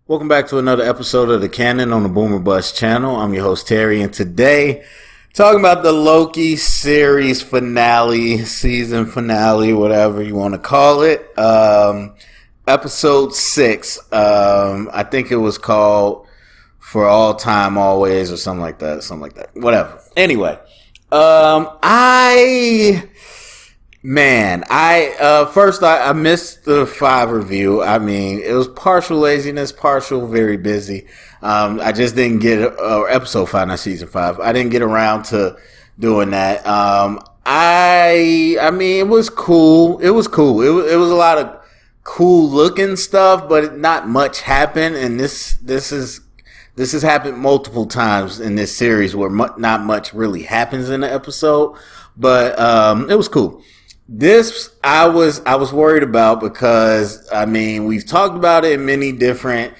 Welcome back to another episode of the Canon on the Boomer Bust channel. I'm your host Terry, and today talking about the Loki series finale, season finale, whatever you want to call it. Episode 6. I think it was called For All Time Always or something like that. Whatever. Anyway, First I missed the 5 review. I mean, it was partial laziness, partial very busy. I just didn't get episode 5, not season 5. I didn't get around to doing that. I mean, it was cool. It was cool. It was a lot of cool looking stuff, but not much happened. And this has happened multiple times in this series where not much really happens in the episode, but it was cool. This I was worried about because, I mean, we've talked about it in many different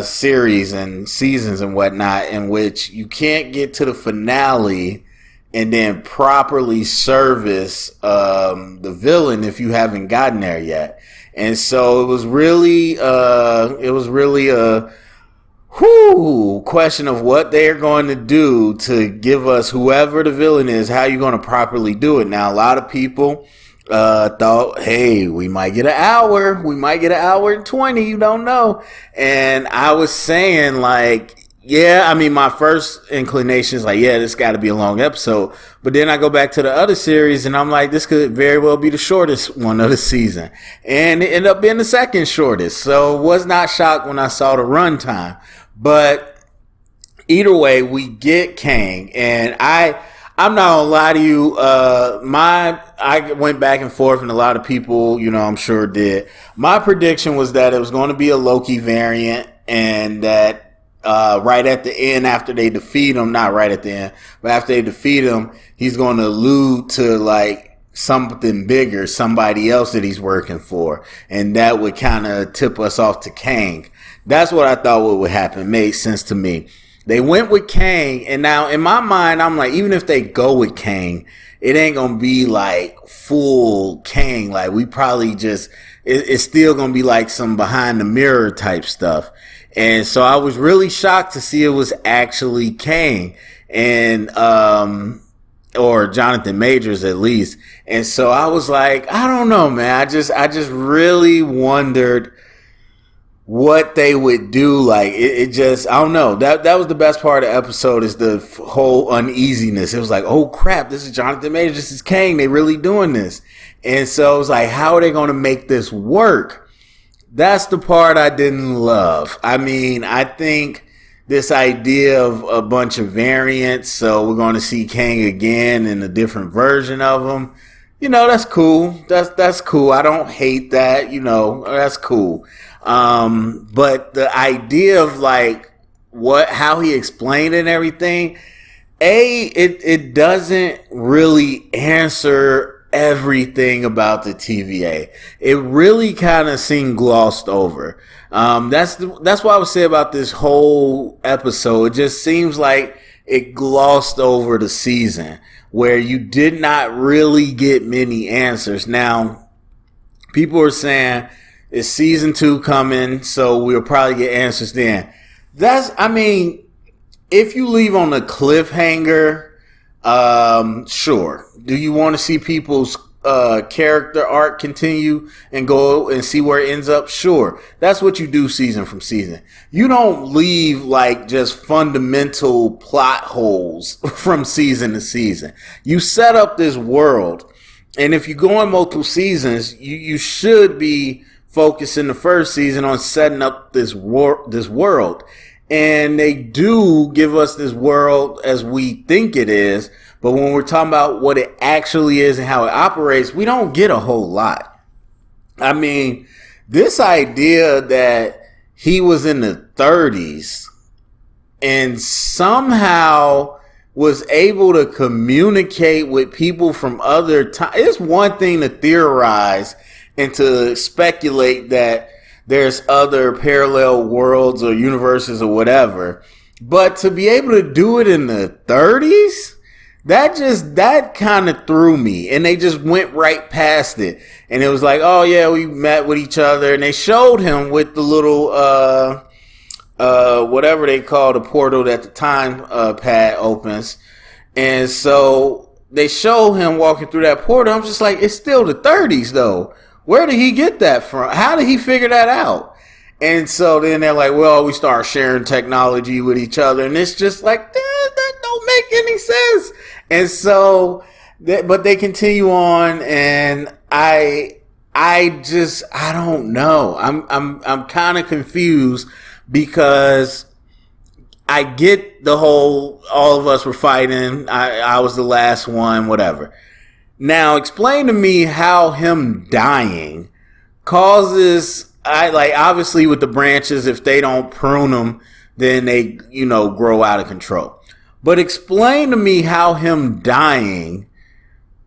series and seasons and whatnot, in which you can't get to the finale and then properly service the villain if you haven't gotten there yet. And so it was really a question of what they're going to do to give us, whoever the villain is, how you're going to properly do it. Now, a lot of people thought, hey, we might get an hour and 20, you don't know. And I was saying, like, yeah, I mean, my first inclination is like, yeah, this got to be a long episode. But then I go back to the other series and I'm like, this could very well be the shortest one of the season. And it ended up being the second shortest. So was not shocked when I saw the runtime. But either way, we get Kang, and I'm not gonna lie to you. I went back and forth, and a lot of people, I'm sure did. My prediction was that it was going to be a Loki variant, and that right at the end, after they defeat him, not right at the end, but after they defeat him, he's going to allude to like something bigger, somebody else that he's working for, and that would kind of tip us off to Kang. That's what I thought would happen. Made sense to me. They went with Kang, and now in my mind, I'm like, even if they go with Kang, it ain't gonna be like full Kang. Like, we probably just, it's still gonna be like some behind the mirror type stuff. And so I was really shocked to see it was actually Kang, and or Jonathan Majors at least. And so I was like, I don't know, man. I just really wondered what they would do. Like, it just, I don't know. That was the best part of the episode, is the whole uneasiness. It was like, oh crap, this is Jonathan Majors, this is Kang, they really doing this. And so it was like, how are they going to make this work? That's the part I didn't love. I mean, I think this idea of a bunch of variants, so we're going to see Kang again in a different version of him, that's cool. That's cool. I don't hate that, that's cool. But the idea of like how he explained it and everything, it doesn't really answer everything about the TVA. It really kind of seemed glossed over. That's what I would say about this whole episode. It just seems like it glossed over the season, where you did not really get many answers. Now, people are saying, is season 2 coming? So we'll probably get answers then. If you leave on a cliffhanger, sure. Do you want to see people's character arc continue and go and see where it ends up? Sure. That's what you do season from season. You don't leave like just fundamental plot holes from season to season. You set up this world, and if you go in multiple seasons, you should be focusing the first season on setting up this world. And they do give us this world as we think it is, but when we're talking about what it actually is and how it operates, we don't get a whole lot. I mean, this idea that he was in the 30s and somehow was able to communicate with people from other times. It's one thing to theorize and to speculate that there's other parallel worlds or universes or whatever, but to be able to do it in the 30s, that kind of threw me, and they just went right past it. And it was like, oh yeah, we met with each other, and they showed him with the little whatever they call the portal that the time pad opens. And so they show him walking through that portal. I'm just like, it's still the 30s though. Where did he get that from? How did he figure that out? And so then they're like, well, we start sharing technology with each other. And it's just like, that don't make any sense. And so, but they continue on, and I don't know. I'm kind of confused, because I get the whole, all of us were fighting. I was the last one, whatever. Now explain to me how him dying causes, obviously with the branches, if they don't prune them, then they, grow out of control. But explain to me how him dying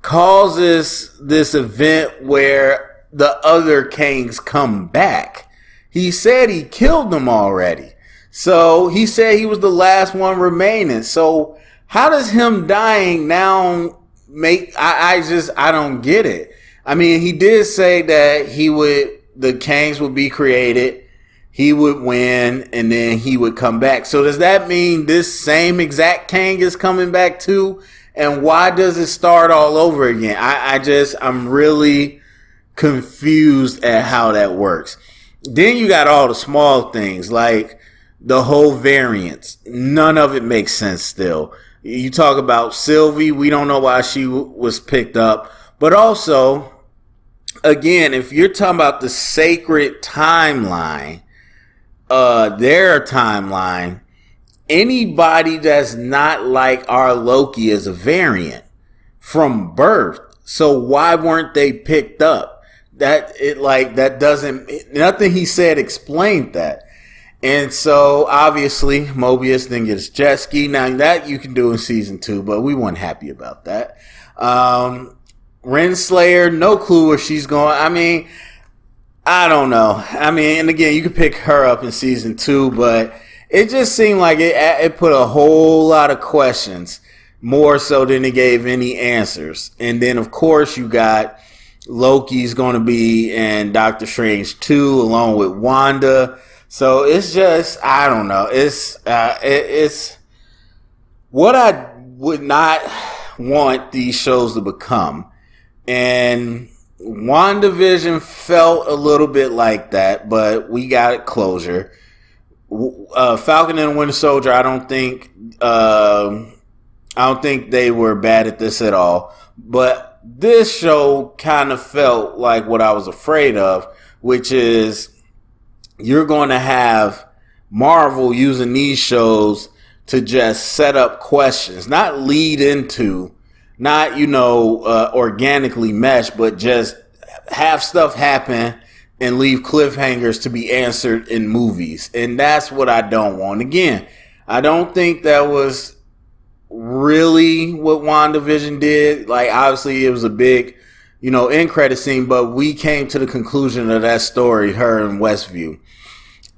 causes this event where the other kings come back. He said he killed them already. So he said he was the last one remaining. So how does him dying now make, I don't get it. I mean, he did say that the kings would be created, he would win, and then he would come back. So does that mean this same exact king is coming back too? And why does it start all over again? I'm really confused at how that works. Then you got all the small things, like the whole variance. None of it makes sense still. You talk about Sylvie, we don't know why she was picked up. But also, again, if you're talking about the sacred timeline, their timeline, anybody that's not like our Loki is a variant from birth. So why weren't they picked up? Nothing he said explained that. And so obviously Mobius then gets jet ski. Now that you can do in season 2, but we weren't happy about that. Renslayer, no clue where she's going. I mean, I don't know. I mean, and again, you could pick her up in season 2, but it just seemed like it put a whole lot of questions, more so than it gave any answers. And then, of course, you got Loki's going to be in Doctor Strange 2 along with Wanda. So it's just, I don't know. It's what I would not want these shows to become. And WandaVision felt a little bit like that, but we got closure. Falcon and Winter Soldier, I don't think they were bad at this at all. But this show kind of felt like what I was afraid of, which is you're going to have Marvel using these shows to just set up questions, not lead into, not, organically mesh, but just have stuff happen and leave cliffhangers to be answered in movies. And that's what I don't want. Again, I don't think that was really what WandaVision did. Like, obviously it was a big, end credit scene, but we came to the conclusion of that story, her and Westview.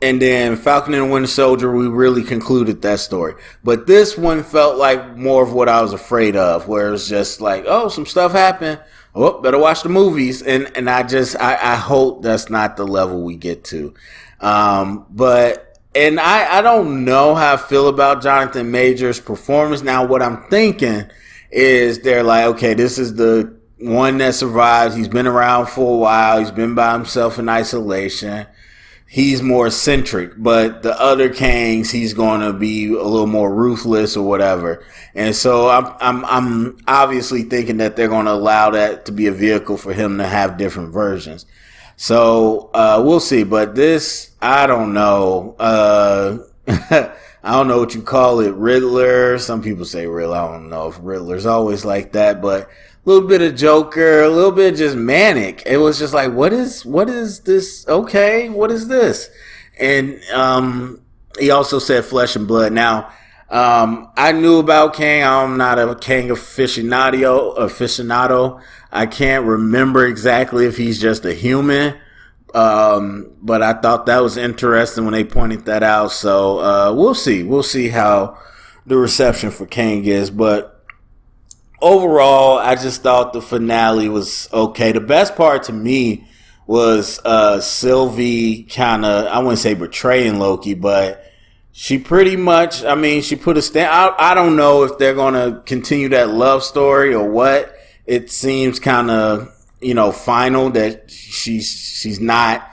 And then Falcon and Winter Soldier, we really concluded that story. But this one felt like more of what I was afraid of, where it was just like, oh, some stuff happened. Oh, better watch the movies. And I hope that's not the level we get to. But I don't know how I feel about Jonathan Majors' performance. Now, what I'm thinking is they're like, okay, this is the one that survives. He's been around for a while. He's been by himself in isolation. He's more eccentric, but the other Kangs, he's going to be a little more ruthless or whatever. And so I'm obviously thinking that they're going to allow that to be a vehicle for him to have different versions. So we'll see. But this, I don't know. I don't know what you call it, Riddler. Some people say Riddler. I don't know if Riddler's always like that, but a little bit of Joker, a little bit just manic. It was just like, what is this? Okay, what is this? And he also said flesh and blood. Now, I knew about Kang. I'm not a Kang aficionado. I can't remember exactly if he's just a human. But I thought that was interesting when they pointed that out. So we'll see. We'll see how the reception for Kang is. But overall, I just thought the finale was okay. The best part to me was Sylvie kind of, I wouldn't say betraying Loki, but she pretty much, I mean, she put a stand. I don't know if they're going to continue that love story or what. It seems kind of, final that she's not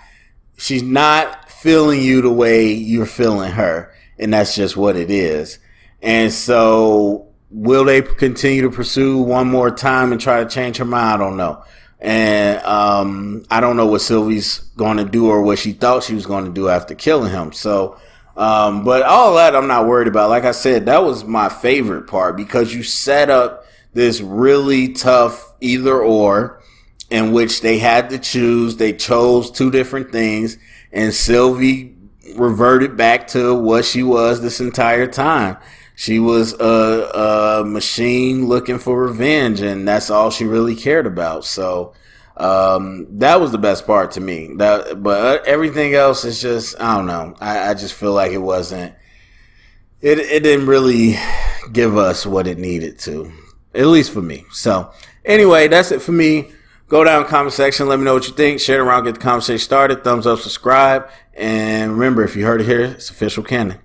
feeling you the way you're feeling her. And that's just what it is. And so will they continue to pursue one more time and try to change her mind? I don't know. And I don't know what Sylvie's going to do or what she thought she was going to do after killing him. So, but all that I'm not worried about. Like I said, that was my favorite part because you set up this really tough either or in which they had to choose. They chose two different things, and Sylvie reverted back to what she was this entire time. She was a machine looking for revenge, and that's all she really cared about. So that was the best part to me. But everything else is just, I don't know. I just feel like it wasn't. It didn't really give us what it needed to, at least for me. So anyway, that's it for me. Go down in the comment section. Let me know what you think. Share it around. Get the conversation started. Thumbs up. Subscribe. And remember, if you heard it here, it's official canon.